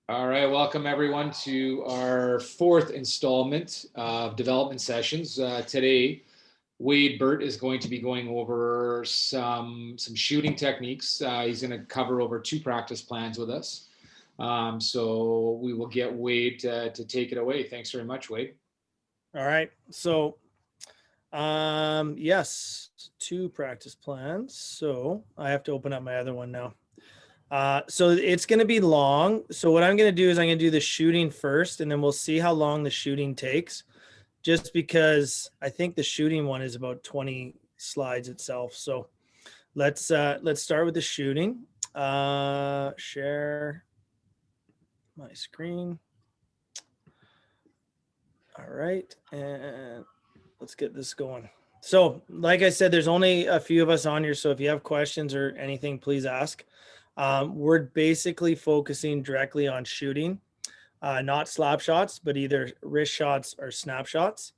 All right, welcome everyone to our fourth installment of development sessions. Today, Wade Burt is going to be going over some shooting techniques. He's going to cover over two practice plans with us. So we will get Wade to take it away. Thanks very much, Wade. All right. So, yes, two practice plans. So I have to open up my other one now. So it's going to be long. So what I'm going to do is I'm going to do the shooting first, and then we'll see how long the shooting takes. Just because I think the shooting one is about 20 slides itself. So let's start with the shooting. Share my screen. All right, and let's get this going. So, like I said, there's only a few of us on here. So if you have questions or anything, please ask. We're basically focusing directly on shooting, not slap shots, but either wrist shots or snapshots.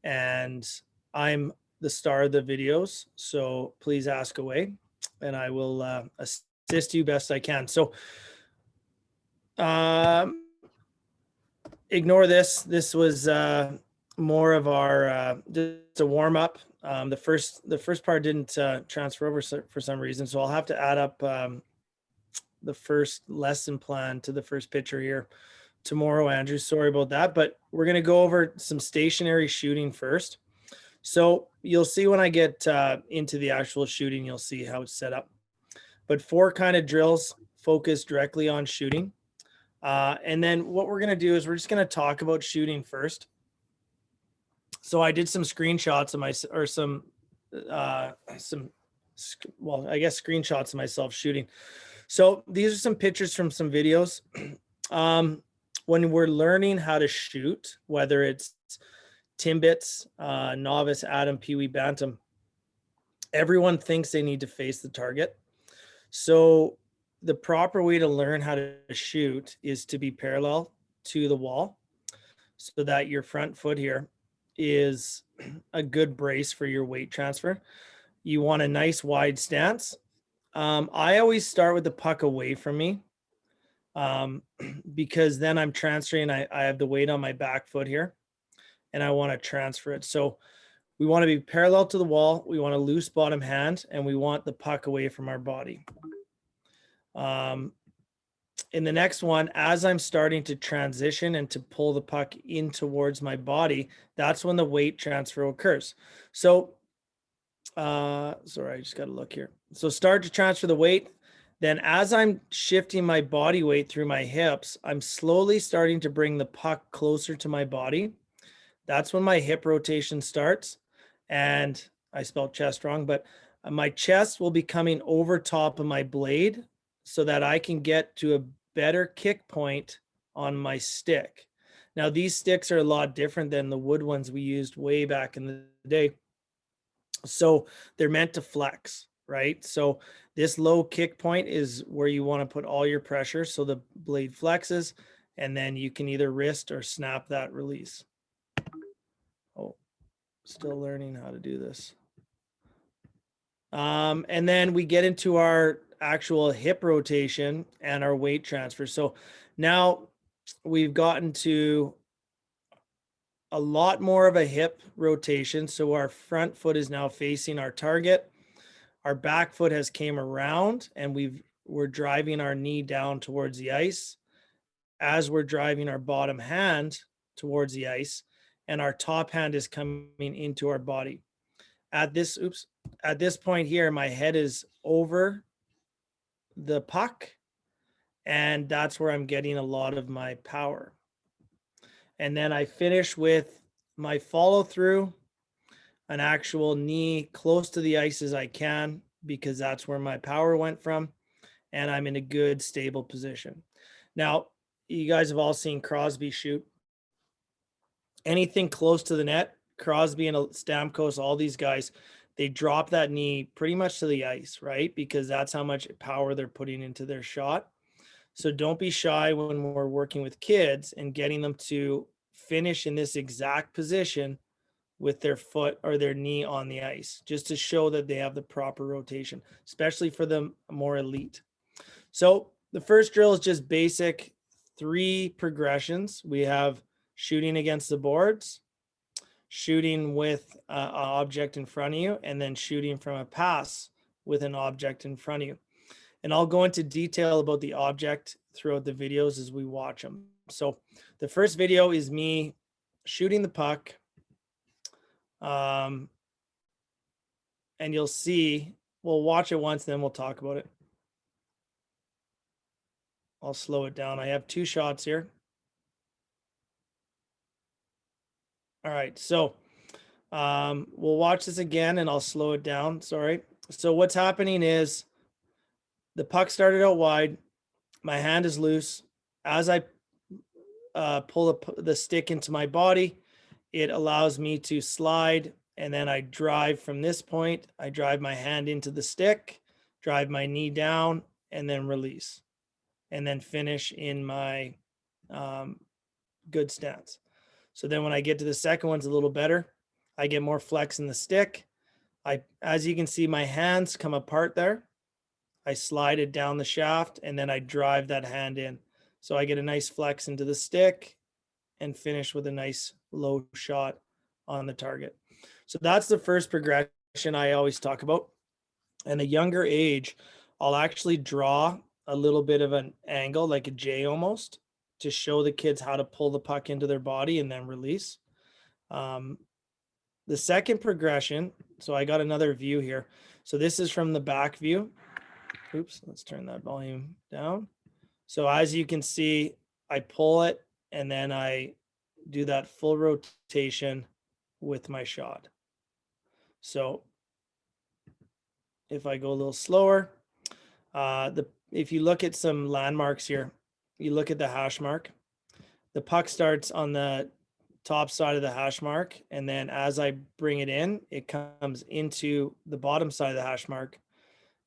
And I'm the star of the videos. So please ask away and I will assist you best I can. So, ignore this. This was more of our just a warm up. The first part didn't transfer over for some reason, so I'll have to add up the first lesson plan to the first picture here tomorrow, Andrew. Sorry about that, but we're going to go over some stationary shooting first. So you'll see when I get into the actual shooting, you'll see how it's set up. But four kind of drills focus directly on shooting. And then what we're going to do is we're just going to talk about shooting first. So I did some screenshots of well, I guess screenshots of myself shooting. So these are some pictures from some videos. When we're learning how to shoot, whether it's Timbits, novice, Adam, Pee Wee, Bantam, everyone thinks they need to face the target. So the proper way to learn how to shoot is to be parallel to the wall so that your front foot here is a good brace for your weight transfer. You want a nice wide stance. I always start with the puck away from me because then I'm transferring. I have the weight on my back foot here and I want to transfer it. So we want to be parallel to the wall. We want a loose bottom hand and we want the puck away from our body. In the next one, as I'm starting to transition and to pull the puck in towards my body, that's when the weight transfer occurs. So, sorry, I just got to look here. So start to transfer the weight. Then as I'm shifting my body weight through my hips, I'm slowly starting to bring the puck closer to my body. That's when my hip rotation starts. And I spelled chest wrong, but my chest will be coming over top of my blade so that I can get to a better kick point on my stick. Now, these sticks are a lot different than the wood ones we used way back in the day. So they're meant to flex, right? So this low kick point is where you want to put all your pressure so the blade flexes, and then you can either wrist or snap that release. Oh, still learning how to do this. And then we get into our actual hip rotation and our weight transfer. So now we've gotten to a lot more of a hip rotation. So our front foot is now facing our target. Our back foot has came around and we're driving our knee down towards the ice as we're driving our bottom hand towards the ice, and our top hand is coming into our body. At this point here, my head is over the puck, and that's where I'm getting a lot of my power. And then I finish with my follow through, an actual knee close to the ice as I can, because that's where my power went from, and I'm in a good stable position. Now, you guys have all seen Crosby shoot. Anything close to the net, Crosby and Stamkos, all these guys, they drop that knee pretty much to the ice, right? Because that's how much power they're putting into their shot. So don't be shy when we're working with kids and getting them to finish in this exact position with their foot or their knee on the ice, just to show that they have the proper rotation, especially for the more elite. So the first drill is just basic 3 progressions. We have shooting against the boards, shooting with an object in front of you, and then shooting from a pass with an object in front of you. And I'll go into detail about the object throughout the videos as we watch them. So the first video is me shooting the puck. And you'll see, we'll watch it once, then we'll talk about it. I'll slow it down. I have 2 shots here. All right, so we'll watch this again and I'll slow it down. Sorry. So what's happening is the puck started out wide. My hand is loose. As I pull the stick into my body, it allows me to slide, and then I drive from this point. I drive my hand into the stick, drive my knee down, and then release, and then finish in my good stance. So then when I get to the second one's a little better. I get more flex in the stick. As you can see, my hands come apart there. I slide it down the shaft, and then I drive that hand in. So I get a nice flex into the stick and finish with a nice low shot on the target. So that's the first progression I always talk about. And a younger age, I'll actually draw a little bit of an angle, like a J almost, to show the kids how to pull the puck into their body and then release. The second progression, so I got another view here. So this is from the back view. Oops, let's turn that volume down. So as you can see, I pull it and then I do that full rotation with my shot. So if I go a little slower, if you look at some landmarks here, you look at the hash mark, the puck starts on the top side of the hash mark. And then as I bring it in, it comes into the bottom side of the hash mark,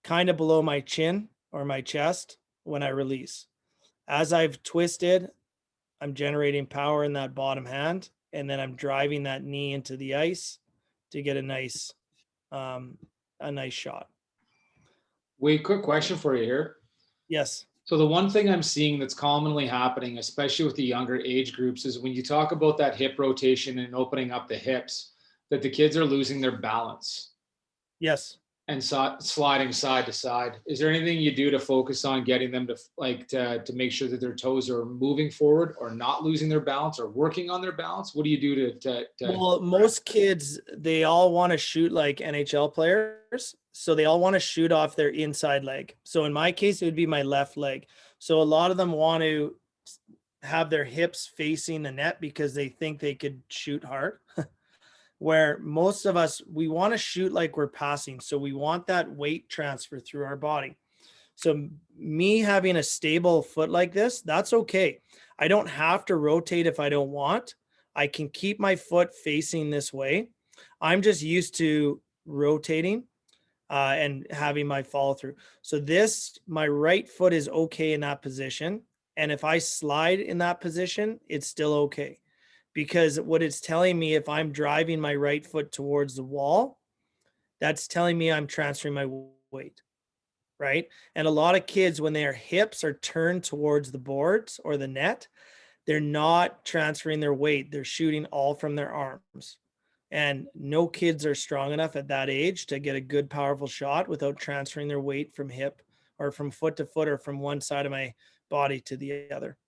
kind of below my chin or my chest when I release. As I've twisted, I'm generating power in that bottom hand, and then I'm driving that knee into the ice to get a nice shot. Wait, quick question for you here. Yes. So the one thing I'm seeing that's commonly happening, especially with the younger age groups, is when you talk about that hip rotation and opening up the hips, that the kids are losing their balance. Yes. And sliding side to side. Is there anything you do to focus on getting them to make sure that their toes are moving forward or not losing their balance or working on their balance? What do you do to Well, most kids, they all want to shoot like NHL players. So they all want to shoot off their inside leg. So in my case, it would be my left leg. So a lot of them want to have their hips facing the net because they think they could shoot hard. Where most of us, we want to shoot like we're passing. So we want that weight transfer through our body. So me having a stable foot like this, that's okay. I don't have to rotate if I don't want. I can keep my foot facing this way. I'm just used to rotating and having my follow through. So my right foot is okay in that position. And if I slide in that position, it's still okay. Because what it's telling me, if I'm driving my right foot towards the wall, that's telling me I'm transferring my weight, right? And a lot of kids, when their hips are turned towards the boards or the net, they're not transferring their weight. They're shooting all from their arms. And no kids are strong enough at that age to get a good, powerful shot without transferring their weight from hip or from foot to foot or from one side of my body to the other.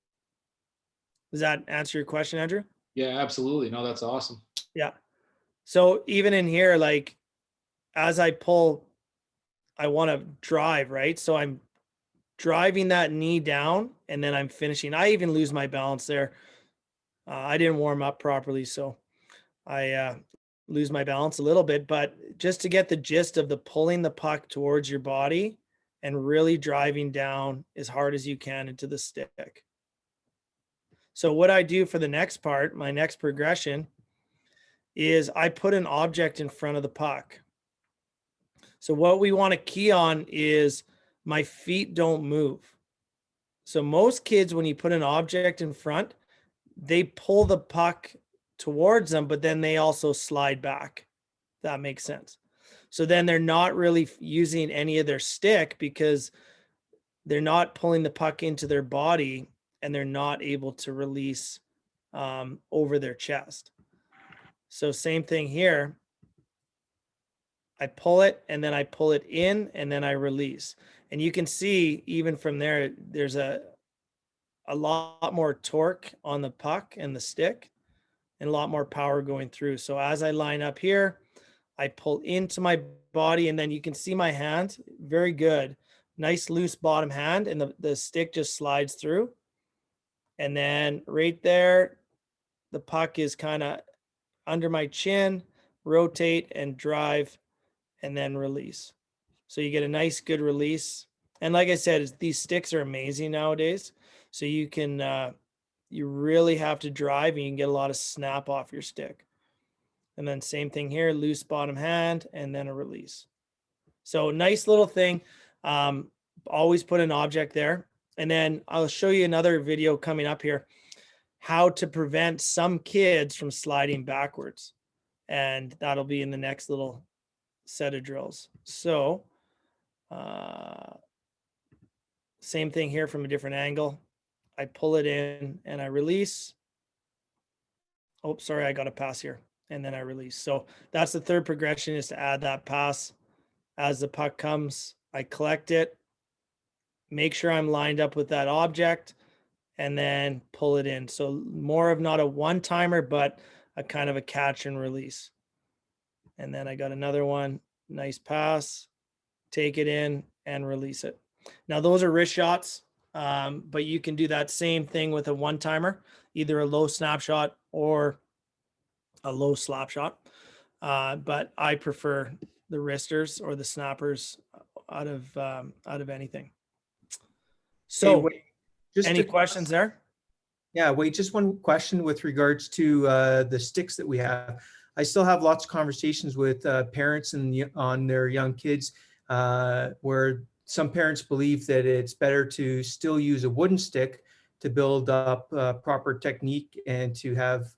Does that answer your question, Andrew? Yeah, absolutely. No, that's awesome. Yeah. So even in here, like as I pull, I want to drive, right? So I'm driving that knee down and then I'm finishing. I even lose my balance there. I didn't warm up properly, so I lose my balance a little bit, but just to get the gist of the pulling the puck towards your body and really driving down as hard as you can into the stick. So what I do for the next part, my next progression, is I put an object in front of the puck. So what we want to key on is my feet don't move. So most kids, when you put an object in front, they pull the puck towards them, but then they also slide back. That makes sense. So then they're not really using any of their stick because they're not pulling the puck into their body and they're not able to release over their chest. So same thing here. I pull it and then I pull it in and then I release. And you can see even from there, there's a lot more torque on the puck and the stick and a lot more power going through. So as I line up here, I pull into my body and then you can see my hand. Very good. Nice loose bottom hand, and the stick just slides through. And then right there, the puck is kind of under my chin, rotate and drive, and then release. So you get a nice, good release. And like I said, these sticks are amazing nowadays. So you can, you really have to drive and you can get a lot of snap off your stick. And then same thing here, loose bottom hand, and then a release. So nice little thing. Always put an object there. And then I'll show you another video coming up here, how to prevent some kids from sliding backwards. And that'll be in the next little set of drills. So same thing here from a different angle. I pull it in and I release. Oh, sorry, I got a pass here. And then I release. So that's the third progression, is to add that pass. As the puck comes, I collect it, make sure I'm lined up with that object, and then pull it in. So more of not a one-timer, but a kind of a catch and release. And then I got another one, nice pass, take it in and release it. Now those are wrist shots, but you can do that same thing with a one-timer, either a low snapshot or a low slap shot. But I prefer the wristers or the snappers out of anything. So, Hey, Wade, just any to- questions there? Yeah, wait, just one question with regards to the sticks that we have. I still have lots of conversations with parents and on their young kids where some parents believe that it's better to still use a wooden stick to build up proper technique and to have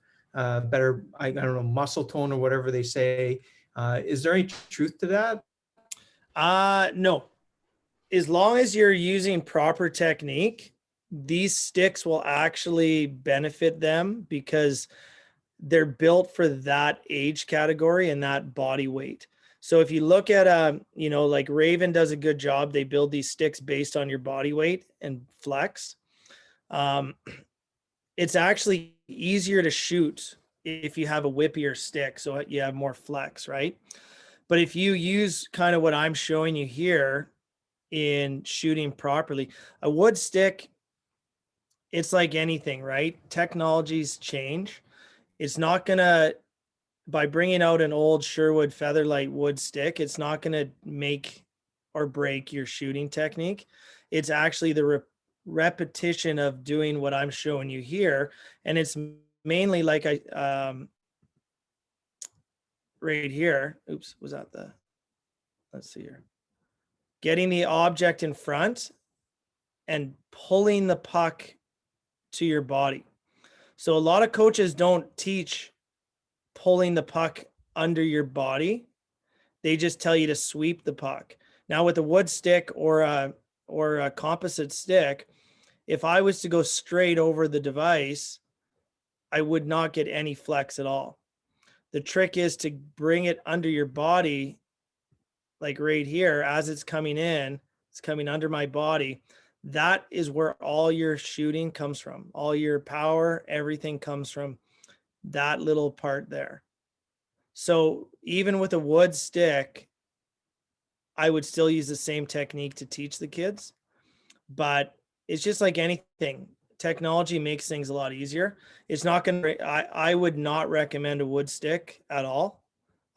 better, I don't know, muscle tone or whatever they say. Is there any truth to that? No. As long as you're using proper technique, these sticks will actually benefit them because they're built for that age category and that body weight. So if you look at, you know, like Raven does a good job, they build these sticks based on your body weight and flex. It's actually easier to shoot if you have a whippier stick, so you have more flex, right? But if you use kind of what I'm showing you here in shooting properly, a wood stick, it's like anything, right? Technologies change. It's not gonna, by bringing out an old Sherwood Featherlight wood stick, it's not gonna make or break your shooting technique. It's actually the repetition of doing what I'm showing you here. And it's mainly like right here. Oops, was that the, let's see here. Getting the object in front and pulling the puck to your body. So a lot of coaches don't teach pulling the puck under your body. They just tell you to sweep the puck. Now with a wood stick or a composite stick, if I was to go straight over the device, I would not get any flex at all. The trick is to bring it under your body, like right here, as it's coming in, it's coming under my body. That is where all your shooting comes from. All your power, everything comes from that little part there. So even with a wood stick, I would still use the same technique to teach the kids, but it's just like anything. Technology makes things a lot easier. It's not going to, I would not recommend a wood stick at all.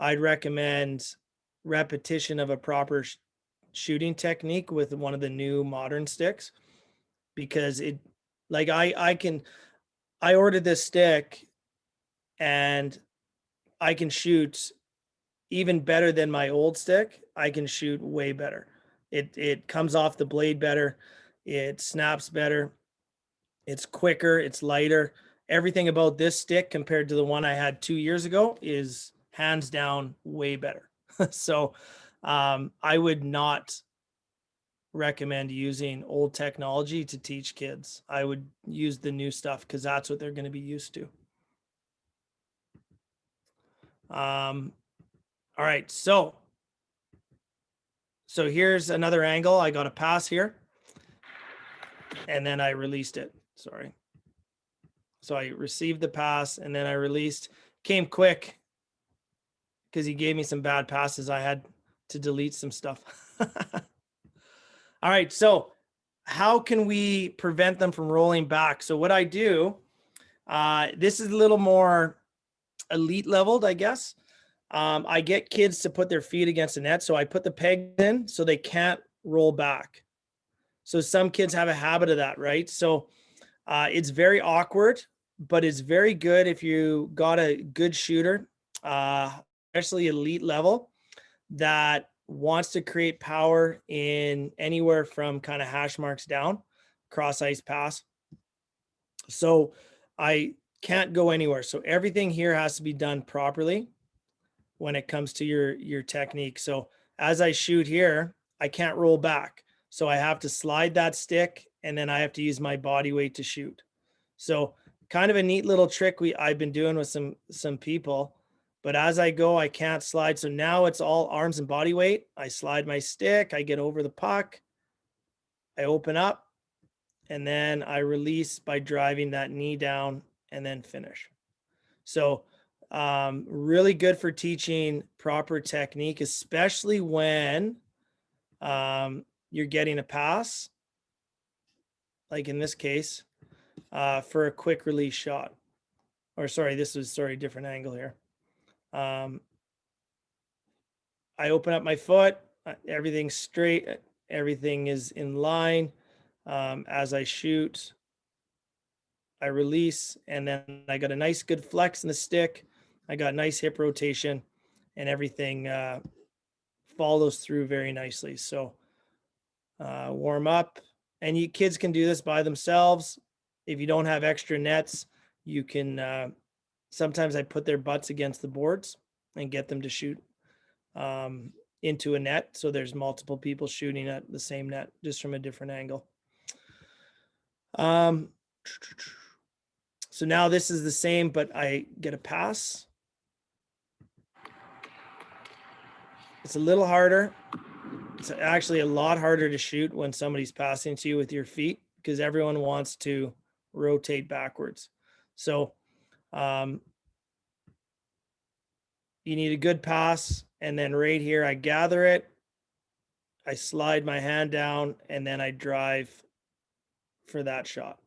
I'd recommend repetition of a proper shooting technique with one of the new modern sticks, because it, like I ordered this stick and I can shoot even better than my old stick. I can shoot way better. It comes off the blade better. It snaps better. It's quicker. It's lighter. Everything about this stick compared to the one I had 2 years ago is hands down way better. So I would not recommend using old technology to teach kids. I would use the new stuff because that's what they're going to be used to. All right, so here's another angle. I got a pass here, and then I released it. Sorry. So I received the pass, and then I released. Came quick because he gave me some bad passes. I had to delete some stuff. All right, so how can we prevent them from rolling back? So what I do, this is a little more elite leveled, I guess. I get kids to put their feet against the net. So I put the pegs in so they can't roll back. So some kids have a habit of that, right? So it's very awkward, but it's very good if you got a good shooter, especially elite level, that wants to create power in anywhere from kind of hash marks down, cross ice pass. So I can't go anywhere. So everything here has to be done properly when it comes to your technique. So as I shoot here, I can't roll back. So I have to slide that stick, and then I have to use my body weight to shoot. So kind of a neat little trick I've been doing with some people. But as I go, I can't slide. So now it's all arms and body weight. I slide my stick, I get over the puck, I open up, and then I release by driving that knee down and then finish. So really good for teaching proper technique, especially when you're getting a pass, like in this case, for a quick release shot. Or sorry, different angle here. I open up my foot, everything's straight, everything is in line. As I shoot, I release, and then I got a nice good flex in the stick. I got nice hip rotation, and everything follows through very nicely. So warm up, and you kids can do this by themselves. If you don't have extra nets, you can, sometimes I put their butts against the boards and get them to shoot into a net. So there's multiple people shooting at the same net, just from a different angle. So now this is the same, but I get a pass. It's a little harder. It's actually a lot harder to shoot when somebody's passing to you with your feet, because everyone wants to rotate backwards. So you need a good pass. And then right here, I gather it, I slide my hand down, and then I drive for that shot.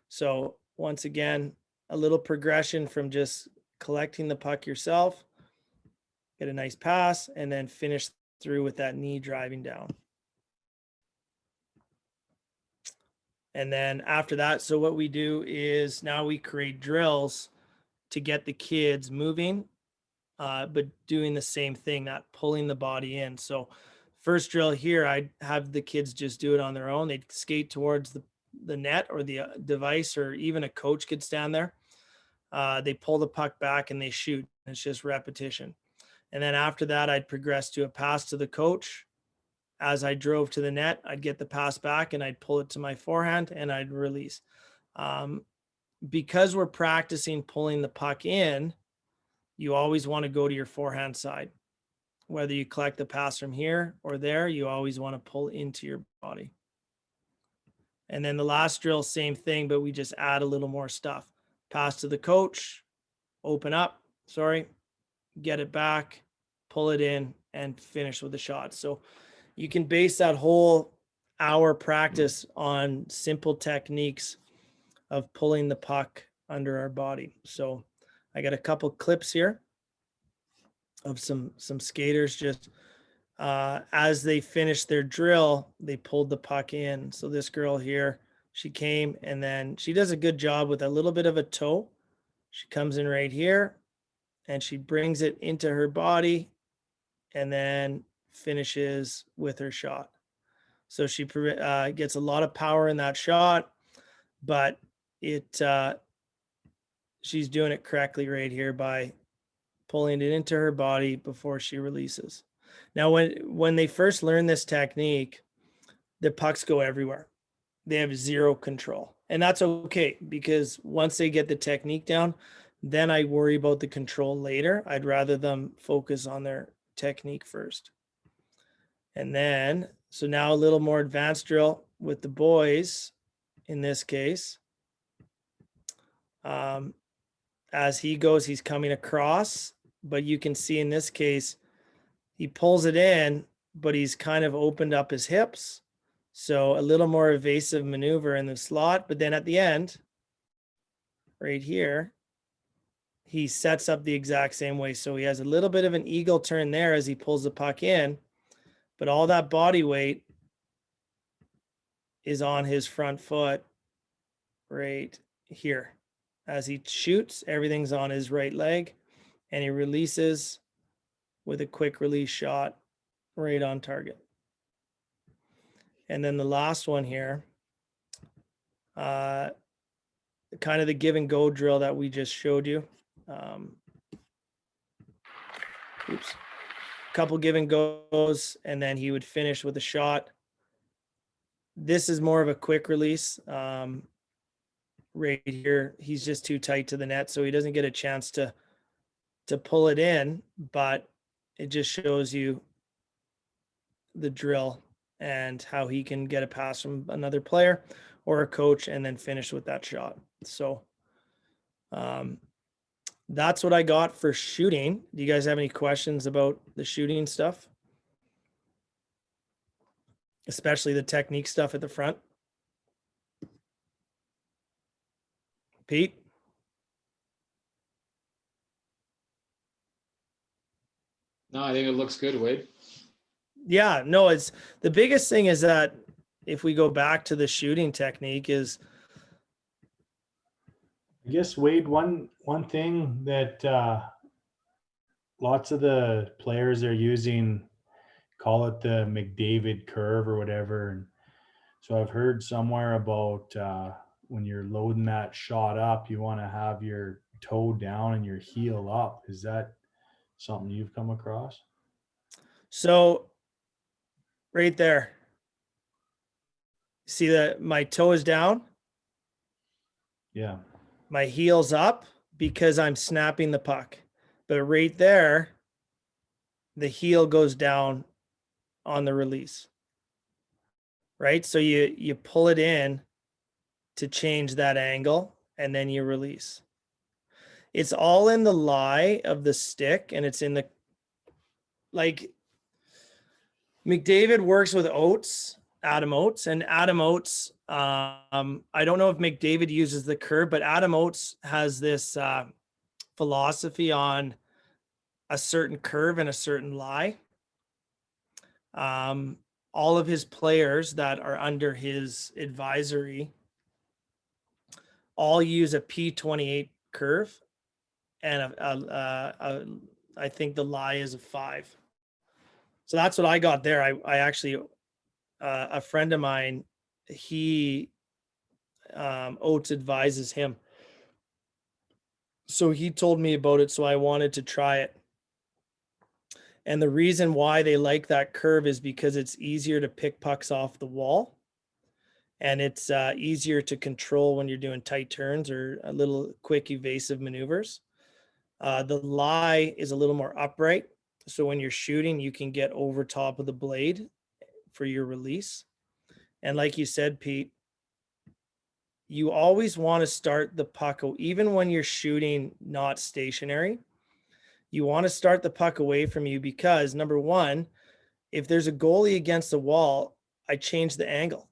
So once again, a little progression from just collecting the puck yourself, get a nice pass, and then finish through with that knee driving down. And then after that, so what we do is now we create drills to get the kids moving, but doing the same thing, not pulling the body in. So first drill here, I'd have the kids just do it on their own. They'd skate towards the net or the device, or even a coach could stand there. They pull the puck back and they shoot. It's just repetition. And then after that, I'd progress to a pass to the coach. As I drove to the net, I'd get the pass back and I'd pull it to my forehand and I'd release. Because we're practicing pulling the puck in, you always want to go to your forehand side. Whether you collect the pass from here or there, you always want to pull into your body. And then the last drill, same thing, but we just add a little more stuff. Pass to the coach, open up, get it back, pull it in, and finish with the shot. So you can base that whole hour practice on simple techniques of pulling the puck under our body. So I got a couple clips here of some skaters just as they finished their drill, they pulled the puck in. So this girl here, she came, and then she does a good job with a little bit of a toe. She comes in right here and she brings it into her body and then finishes with her shot. So she gets a lot of power in that shot, but she's doing it correctly right here by pulling it into her body before she releases. Now, when they first learn this technique, the pucks go everywhere. They have zero control. And that's okay, because once they get the technique down, then I worry about the control later. I'd rather them focus on their technique first. And then, so now a little more advanced drill with the boys in this case. As he goes, he's coming across, but you can see in this case, he pulls it in, but he's kind of opened up his hips. So a little more evasive maneuver in the slot, but then at the end, right here, he sets up the exact same way. So he has a little bit of an eagle turn there as he pulls the puck in, but all that body weight is on his front foot right here. As he shoots, everything's on his right leg, and he releases with a quick release shot right on target. And then the last one here, kind of the give and go drill that we just showed you. Couple give and goes, and then he would finish with a shot. This is more of a quick release. Right here, he's just too tight to the net, so he doesn't get a chance to pull it in, but it just shows you the drill and how he can get a pass from another player or a coach and then finish with that shot. So that's what I got for shooting. Do you guys have any questions about the shooting stuff? Especially the technique stuff at the front? Pete? No, I think it looks good, Wade. Yeah, no, it's the biggest thing is that if we go back to the shooting technique is, I guess, Wade, one thing that lots of the players are using, call it the McDavid curve or whatever. And so I've heard somewhere about when you're loading that shot up, you want to have your toe down and your heel up. Is that something you've come across? so right there, see that my toe is down, Yeah. my heel's up because I'm snapping the puck. But right there, the heel goes down on the release. Right? So you pull it in to change that angle and then you release. It's all in the lie of the stick, and it's in the, like, McDavid works with Oates, Adam Oates, and Adam Oates, I don't know if McDavid uses the curve, but Adam Oates has this philosophy on a certain curve and a certain lie. All of his players that are under his advisory all use a P28 curve, and I think the lie is a 5. So that's what I got there. I actually, a friend of mine, he, Oates advises him. So he told me about it, so I wanted to try it. And the reason why they like that curve is because it's easier to pick pucks off the wall. And it's easier to control when you're doing tight turns or a little quick evasive maneuvers. The lie is a little more upright. So when you're shooting, you can get over top of the blade for your release. And like you said, Pete, you always want to start the puck, even when you're shooting not stationary, you want to start the puck away from you because, number one, if there's a goalie against the wall, I change the angle,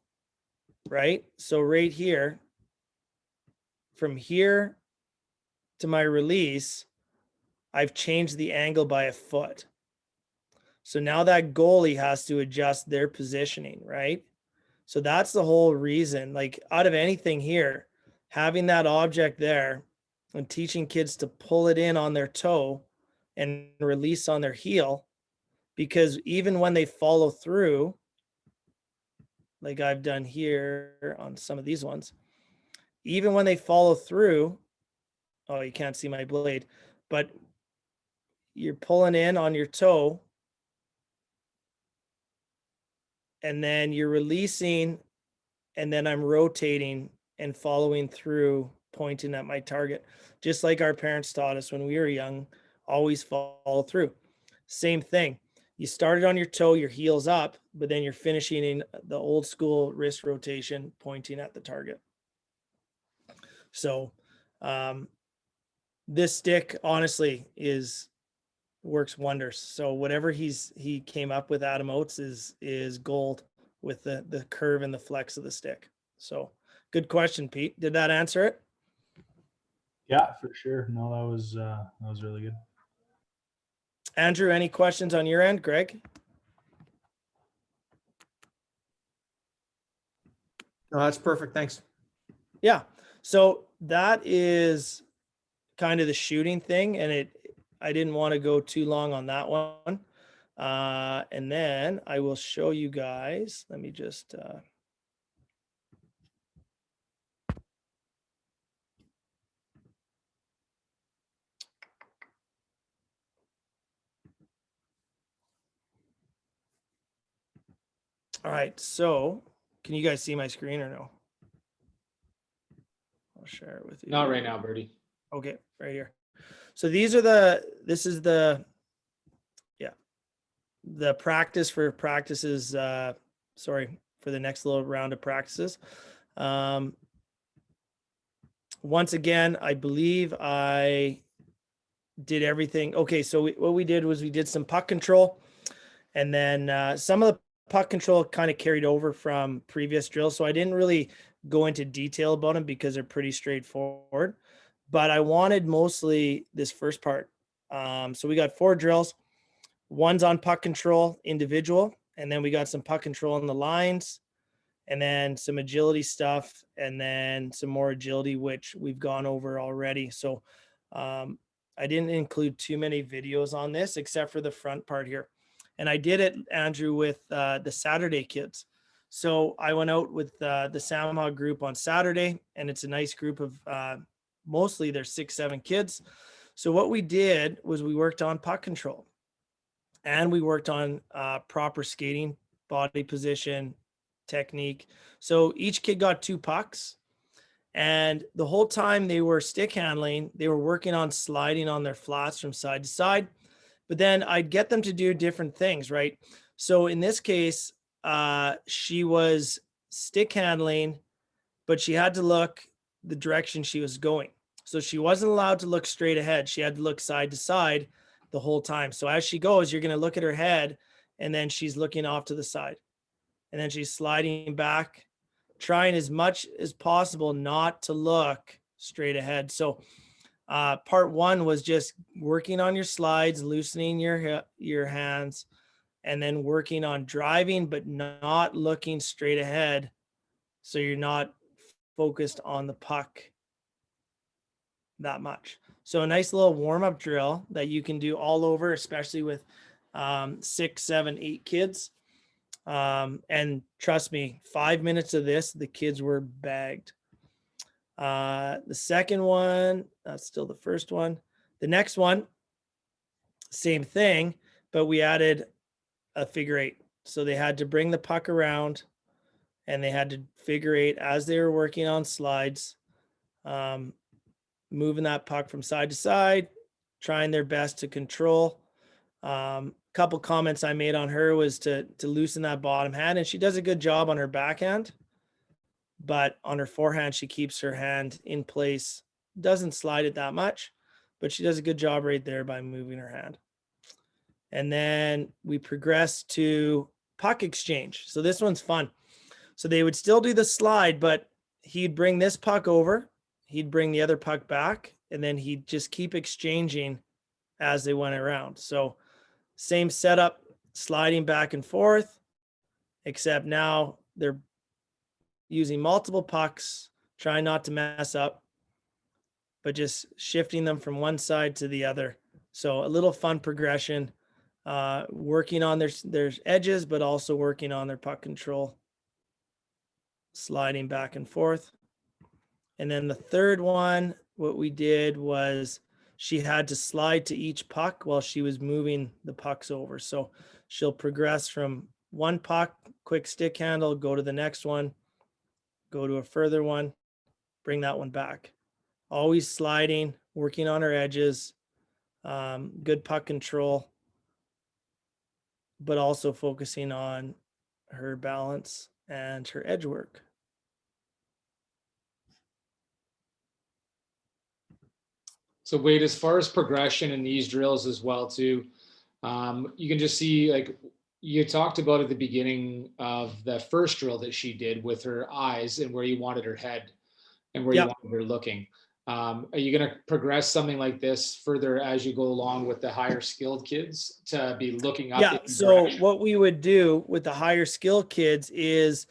right? So right here, from here to my release, I've changed the angle by a foot. So now that goalie has to adjust their positioning, right? So that's the whole reason, like, out of anything here, having that object there and teaching kids to pull it in on their toe and release on their heel, because even when they follow through, like I've done here on some of these ones, even when they follow through, oh, you can't see my blade, but you're pulling in on your toe and then you're releasing, and then I'm rotating and following through, pointing at my target, just like our parents taught us when we were young, always follow through. Same thing. You started on your toe, your heels up, but then you're finishing in the old school wrist rotation, pointing at the target. So this stick honestly works wonders. So whatever he came up with, Adam Oates, is gold with the curve and the flex of the stick. So good question, Pete. Did that answer it? Yeah, for sure. No, that was really good. Andrew, any questions on your end? Greg? No, that's perfect. Thanks. Yeah. So that is kind of the shooting thing, and I didn't want to go too long on that one. And then I will show you guys. Let me just all right. So can you guys see my screen or no? I'll share it with you. Not right now, Birdie. Okay, right here. So this is the practice for practices, sorry, for the next little round of practices. Once again, I believe I did everything. Okay, so what we did was we did some puck control, and then some of the puck control kind of carried over from previous drills. So I didn't really go into detail about them because they're pretty straightforward, but I wanted mostly this first part. So we got 4 drills. One's on puck control individual, and then we got some puck control on the lines, and then some agility stuff, and then some more agility, which we've gone over already. So I didn't include too many videos on this except for the front part here. And I did it, Andrew, with the Saturday kids. So I went out with the Samhog group on Saturday, and it's a nice group of mostly they're 6-7 kids. So what we did was we worked on puck control, and we worked on proper skating, body position, technique. So each kid got 2 pucks, and the whole time they were stick handling, they were working on sliding on their flats from side to side. But then I'd get them to do different things, right? So in this case, she was stick handling, but she had to look the direction she was going. So she wasn't allowed to look straight ahead. She had to look side to side the whole time. So as she goes, you're going to look at her head, and then she's looking off to the side, and then she's sliding back, trying as much as possible not to look straight ahead. So part 1 was just working on your slides, loosening your hands, and then working on driving, but not looking straight ahead. So you're not focused on the puck that much. So a nice little warm-up drill that you can do all over, especially with 6, 7, 8 kids. And trust me, 5 minutes of this, the kids were bagged. The second one, that's still the first one. The next one, same thing, but we added a figure 8. So they had to bring the puck around, and they had to figure 8 as they were working on slides, moving that puck from side to side, trying their best to control. Couple comments I made on her was to loosen that bottom hand, and she does a good job on her backhand, but on her forehand, she keeps her hand in place, doesn't slide it that much, but she does a good job right there by moving her hand. And then we progress to puck exchange. So this one's fun. So they would still do the slide, but he'd bring this puck over, he'd bring the other puck back, and then he'd just keep exchanging as they went around. So same setup, sliding back and forth, except now they're using multiple pucks, trying not to mess up, but just shifting them from one side to the other. So a little fun progression, working on their edges, but also working on their puck control, sliding back and forth. And then the third one, what we did was she had to slide to each puck while she was moving the pucks over. So she'll progress from one puck quick stick handle, go to the next one, go to a further one, bring that one back. Always sliding, working on her edges, good puck control, but also focusing on her balance and her edge work. So Wade, as far as progression in these drills as well too, you can just see, like you talked about at the beginning of the first drill that she did with her eyes and where you wanted her head and where you wanted her looking. Are you going to progress something like this further as you go along with the higher skilled kids to be looking up? Yeah. So what we would do with the higher skill kids is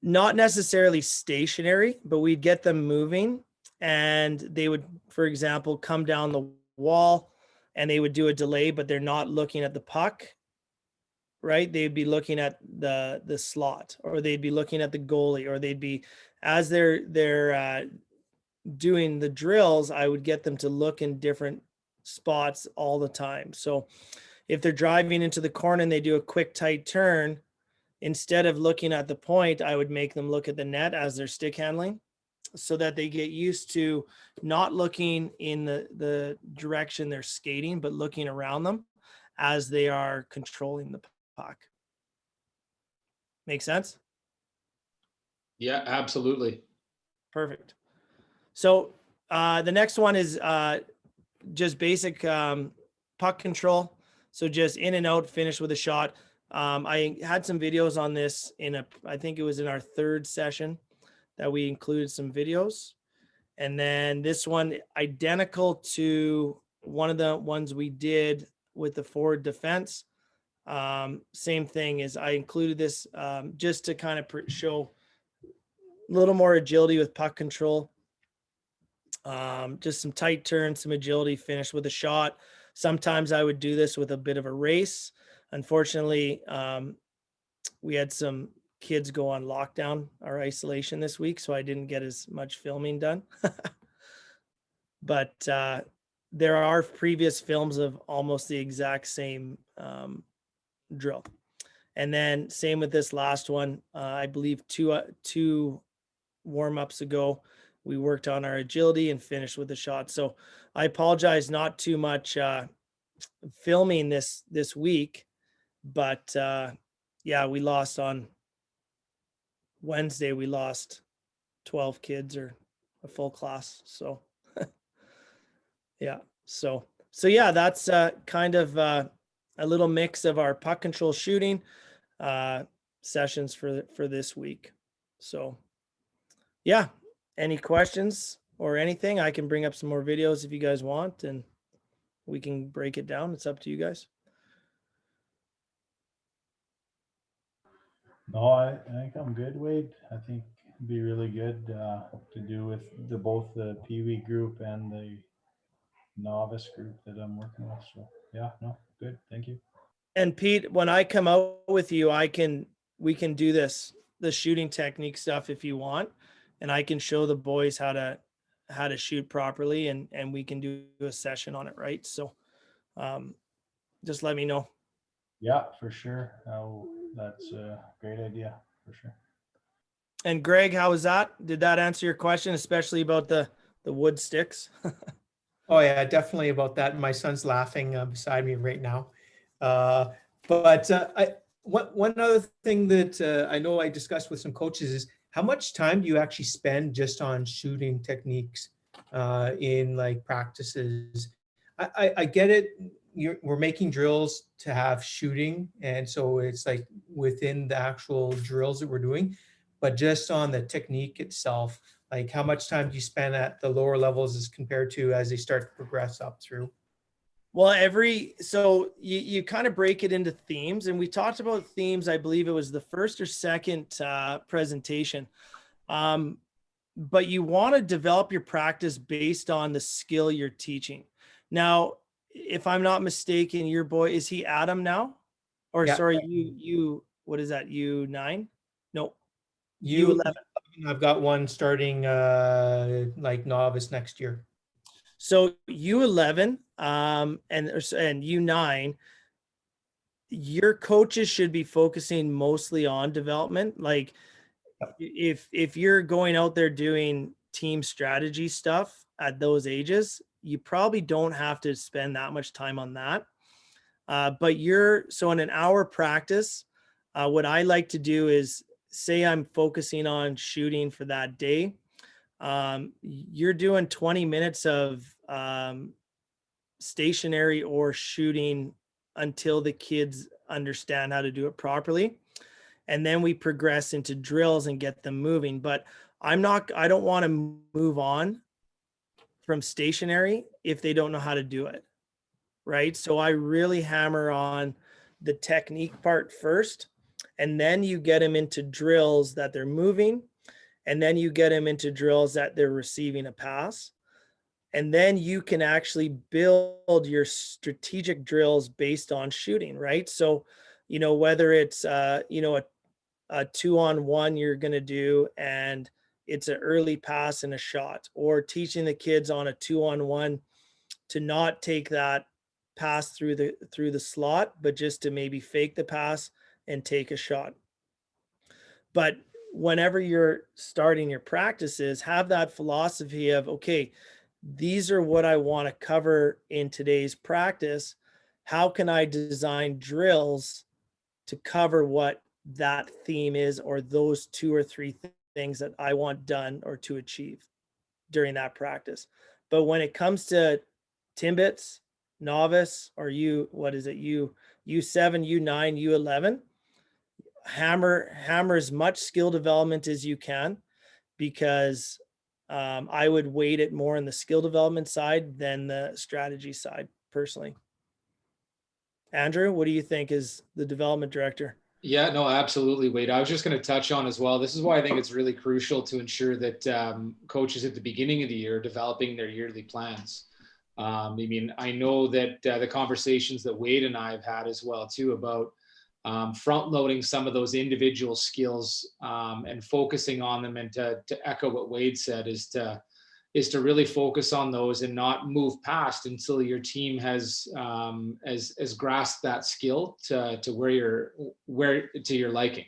not necessarily stationary, but we'd get them moving, and they would, for example, come down the wall and they would do a delay, but they're not looking at the puck, right? They'd be looking at the slot, or they'd be looking at the goalie, or they'd be, as they're doing the drills, I would get them to look in different spots all the time. So if they're driving into the corner and they do a quick tight turn, instead of looking at the point, I would make them look at the net as they're stick handling, so that they get used to not looking in the direction they're skating, but looking around them as they are controlling the puck. Make sense? Yeah, absolutely. Perfect. So the next one is just basic puck control. So just in and out, finish with a shot. I had some videos on this I think it was in our third session that we included some videos. And then this one, identical to one of the ones we did with the forward defense. Same thing, is I included this just to kind of show a little more agility with puck control. Just some tight turns, some agility, finish with a shot. Sometimes I would do this with a bit of a race. Unfortunately, we had some kids go on lockdown or isolation this week, so I didn't get as much filming done. But there are previous films of almost the exact same drill. And then same with this last one. I believe two warm-ups ago, we worked on our agility and finished with a shot. So I apologize, not too much filming this week, but yeah, we lost on Wednesday. We lost 12 kids, or a full class. So yeah, so yeah, that's kind of a little mix of our puck control shooting sessions for this week. So yeah, any questions or anything, I can bring up some more videos if you guys want, and we can break it down. It's up to you guys. No, I think I'm good, Wade. I think it'd be really good to do with both the Pee Wee group and the novice group that I'm working with. So yeah, no, good. Thank you. And Pete, when I come out with you, we can do the shooting technique stuff if you want, and I can show the boys how to shoot properly, and we can do a session on it, right? So just let me know. Yeah, for sure. That's a great idea, for sure. And Greg, how was that? Did that answer your question, especially about the wood sticks? Oh yeah, definitely about that. My son's laughing beside me right now. One other thing that I know I discussed with some coaches is, how much time do you actually spend just on shooting techniques in like practices? I get it. We're making drills to have shooting, and so it's like within the actual drills that we're doing, but just on the technique itself, like how much time do you spend at the lower levels as compared to as they start to progress up through? Well, so you kind of break it into themes, and we talked about themes. I believe it was the first or second presentation. But you want to develop your practice based on the skill you're teaching. Now, if I'm not mistaken, your boy, is he Adam now? Or Yeah. sorry, you, what is that? U9? No, U11. I've got one starting like novice next year. So U11 and U9, your coaches should be focusing mostly on development. Like if you're going out there doing team strategy stuff at those ages, you probably don't have to spend that much time on that. But so in an hour practice, what I like to do is say I'm focusing on shooting for that day. You're doing 20 minutes of stationary or shooting until the kids understand how to do it properly. And then we progress into drills and get them moving. But I don't want to move on from stationary if they don't know how to do it. Right. So I really hammer on the technique part first, and then you get them into drills that they're moving, and then you get them into drills that they're receiving a pass. And then you can actually build your strategic drills based on shooting, right? So, whether it's, a 2-on-1 you're going to do, and it's an early pass and a shot, or teaching the kids on a 2-on-1 to not take that pass through the slot, but just to maybe fake the pass and take a shot. But whenever you're starting your practices, have that philosophy of, okay, these are what I want to cover in today's practice. How can I design drills to cover what that theme is, or those 2 or 3 things that I want done or to achieve during that practice? But when it comes to Timbits, novice, or U7, U9, U11, hammer as much skill development as you can, because I would weight it more on the skill development side than the strategy side, personally. Andrew, what do you think as the development director? Yeah, no, absolutely, Wade. I was just going to touch on as well. This is why I think it's really crucial to ensure that coaches at the beginning of the year are developing their yearly plans. I mean, I know that the conversations that Wade and I have had as well too about front loading some of those individual skills and focusing on them, and to echo what Wade said, is to really focus on those and not move past until your team has grasped that skill to where to your liking.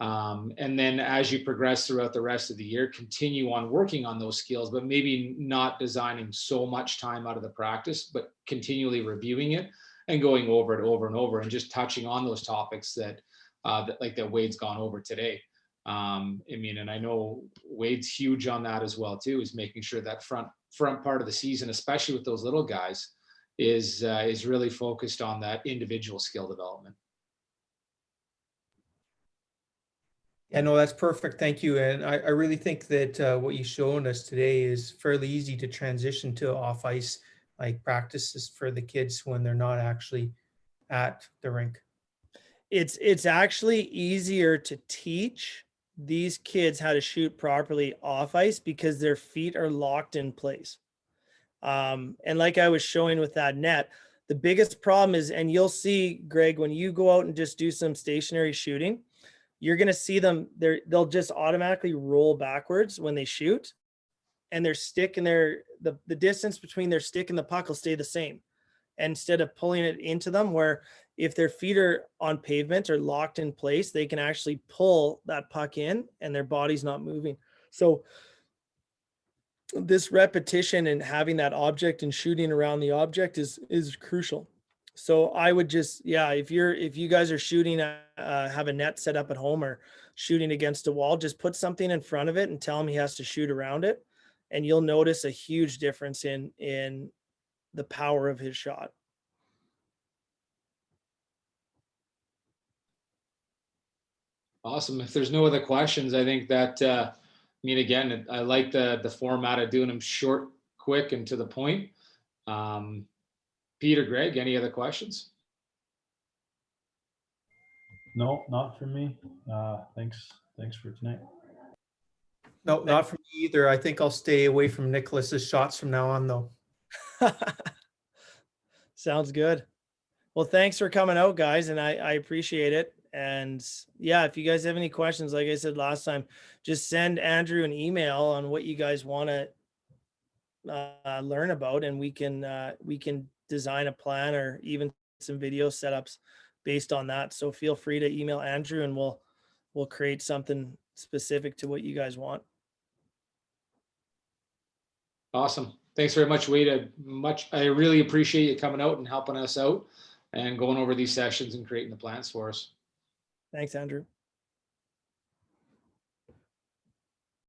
And then as you progress throughout the rest of the year, continue on working on those skills, but maybe not designing so much time out of the practice, but continually reviewing it and going over it over and over, and just touching on those topics that Wade's gone over today. I mean, and I know Wade's huge on that as well too, is making sure that front part of the season, especially with those little guys, is really focused on that individual skill development. Yeah, no, that's perfect. Thank you. And I really think that what you've shown us today is fairly easy to transition to off ice, like practices for the kids when they're not actually at the rink. It's actually easier to teach these kids how to shoot properly off ice because their feet are locked in place. And like I was showing with that net, the biggest problem is, and you'll see, Greg, when you go out and just do some stationary shooting, you're going to see them, they'll just automatically roll backwards when they shoot, and their stick and the distance between their stick and the puck will stay the same. And instead of pulling it into them, where if their feet are on pavement or locked in place, they can actually pull that puck in and their body's not moving. So this repetition and having that object and shooting around the object is crucial. So I would just, if you guys are shooting, have a net set up at home or shooting against a wall, just put something in front of it and tell him he has to shoot around it. And you'll notice a huge difference in the power of his shot. Awesome. If there's no other questions, I think that, I mean, again, I like the format of doing them short, quick, and to the point. Peter, Greg, any other questions? No, not for me. Thanks for tonight. No, not for me either. I think I'll stay away from Nicholas's shots from now on, though. Sounds good. Well, thanks for coming out, guys, and I appreciate it. And yeah, if you guys have any questions, like I said last time, just send Andrew an email on what you guys want to learn about, and we can design a plan or even some video setups based on that. So feel free to email Andrew and we'll create something specific to what you guys want. Awesome. Thanks very much, Wade. I really appreciate you coming out and helping us out and going over these sessions and creating the plans for us. Thanks, Andrew.